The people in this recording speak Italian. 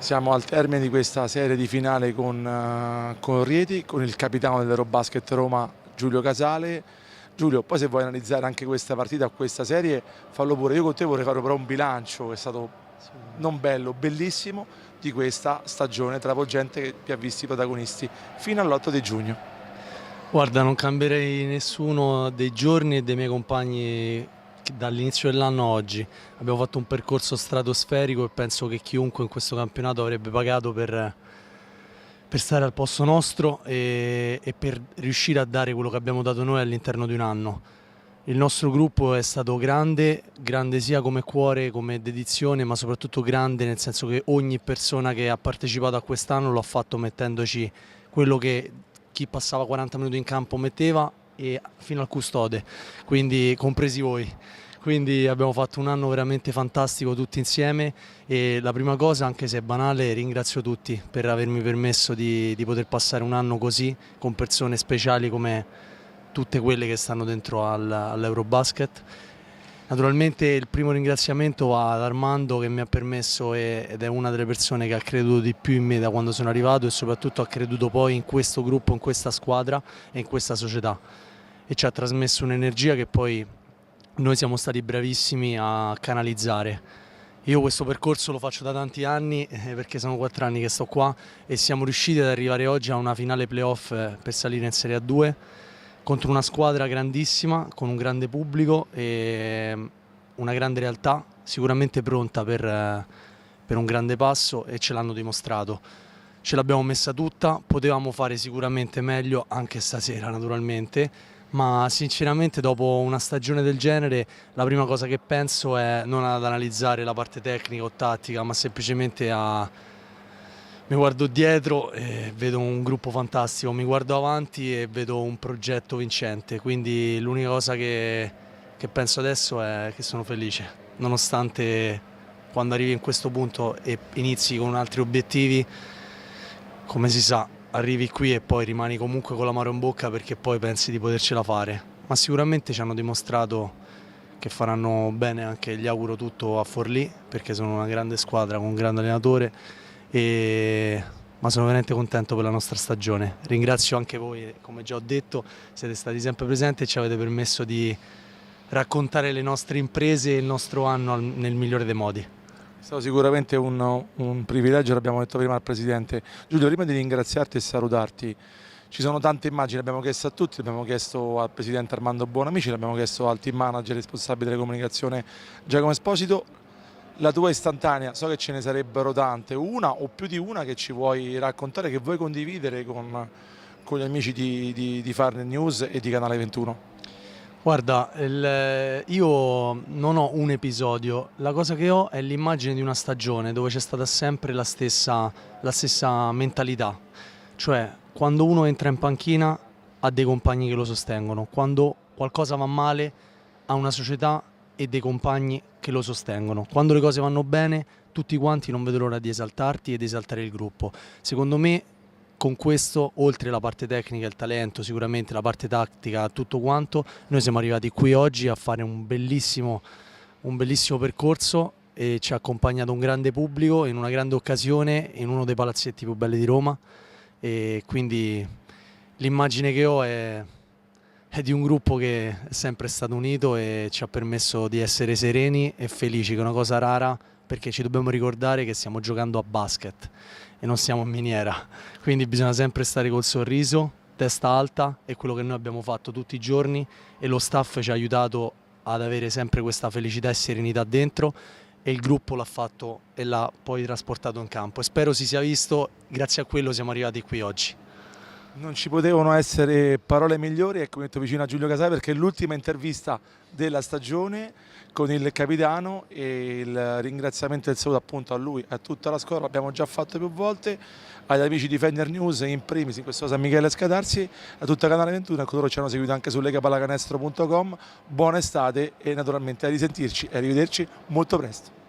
Siamo al termine di questa serie di finale con Rieti, con il capitano dell'Eurobasket Roma Giulio Casale. Giulio, poi se vuoi analizzare anche questa partita o questa serie, fallo pure. Io con te vorrei fare però un bilancio che è stato non bello, bellissimo, di questa stagione travolgente che vi ha visti protagonisti fino all'8 di giugno. Guarda, non cambierei nessuno dei giorni e dei miei compagni dall'inizio dell'anno a oggi. Abbiamo fatto un percorso stratosferico e penso che chiunque in questo campionato avrebbe pagato per stare al posto nostro e per riuscire a dare quello che abbiamo dato noi all'interno di un anno. Il nostro gruppo è stato grande, grande sia come cuore, come dedizione, ma soprattutto grande nel senso che ogni persona che ha partecipato a quest'anno lo ha fatto mettendoci quello che chi passava 40 minuti in campo metteva e fino al custode, quindi compresi voi. Quindi abbiamo fatto un anno veramente fantastico tutti insieme e la prima cosa, anche se è banale, ringrazio tutti per avermi permesso di poter passare un anno così con persone speciali come tutte quelle che stanno dentro all'Eurobasket. Naturalmente il primo ringraziamento va ad Armando che mi ha permesso ed è una delle persone che ha creduto di più in me da quando sono arrivato e soprattutto ha creduto poi in questo gruppo, in questa squadra e in questa società e ci ha trasmesso un'energia che poi noi siamo stati bravissimi a canalizzare. Io questo percorso lo faccio da tanti anni perché sono 4 anni che sto qua e siamo riusciti ad arrivare oggi a una finale playoff per salire in Serie A2 contro una squadra grandissima, con un grande pubblico e una grande realtà, sicuramente pronta per un grande passo e ce l'hanno dimostrato. Ce l'abbiamo messa tutta, potevamo fare sicuramente meglio anche stasera naturalmente, ma sinceramente dopo una stagione del genere la prima cosa che penso è non ad analizzare la parte tecnica o tattica, ma semplicemente mi guardo dietro e vedo un gruppo fantastico, mi guardo avanti e vedo un progetto vincente, quindi l'unica cosa che penso adesso è che sono felice, nonostante quando arrivi in questo punto e inizi con altri obiettivi, come si sa, arrivi qui e poi rimani comunque con l'amaro in bocca perché poi pensi di potercela fare, ma sicuramente ci hanno dimostrato che faranno bene, anche gli auguro tutto a Forlì perché sono una grande squadra con un grande allenatore. Ma sono veramente contento per la nostra stagione. Ringrazio anche voi, come già ho detto, siete stati sempre presenti e ci avete permesso di raccontare le nostre imprese e il nostro anno nel migliore dei modi. È stato sicuramente un privilegio, l'abbiamo detto prima al Presidente. Giulio, prima di ringraziarti e salutarti, ci sono tante immagini, abbiamo chiesto a tutti, abbiamo chiesto al Presidente Armando Buonamici, l'abbiamo chiesto al team manager responsabile della comunicazione Giacomo Esposito. La tua istantanea, so che ce ne sarebbero tante, una o più di una che ci vuoi raccontare, che vuoi condividere con gli amici di Farnet News e di Canale 21? Guarda, io non ho un episodio, la cosa che ho è l'immagine di una stagione dove c'è stata sempre la stessa mentalità, cioè quando uno entra in panchina ha dei compagni che lo sostengono, quando qualcosa va male ha una società e dei compagni che lo sostengono. Quando le cose vanno bene, tutti quanti non vedo l'ora di esaltarti ed esaltare il gruppo. Secondo me, con questo, oltre la parte tecnica, il talento, sicuramente la parte tattica, tutto quanto, noi siamo arrivati qui oggi a fare un bellissimo percorso e ci ha accompagnato un grande pubblico in una grande occasione in uno dei palazzetti più belli di Roma e quindi l'immagine che ho è di un gruppo che è sempre stato unito e ci ha permesso di essere sereni e felici, che è una cosa rara perché ci dobbiamo ricordare che stiamo giocando a basket e non siamo in miniera, quindi bisogna sempre stare col sorriso, testa alta, è quello che noi abbiamo fatto tutti i giorni e lo staff ci ha aiutato ad avere sempre questa felicità e serenità dentro e il gruppo l'ha fatto e l'ha poi trasportato in campo e spero si sia visto, grazie a quello siamo arrivati qui oggi. Non ci potevano essere parole migliori, ecco, mi metto vicino a Giulio Casale perché è l'ultima intervista della stagione con il capitano e il ringraziamento e il saluto appunto a lui e a tutta la squadra l'abbiamo già fatto più volte, agli amici di Fender News in primis in questo San Michele Scadarsi, a tutta Canale 21 e a coloro che ci hanno seguito anche su legapallacanestro.com. Buona estate e naturalmente a risentirci e arrivederci molto presto.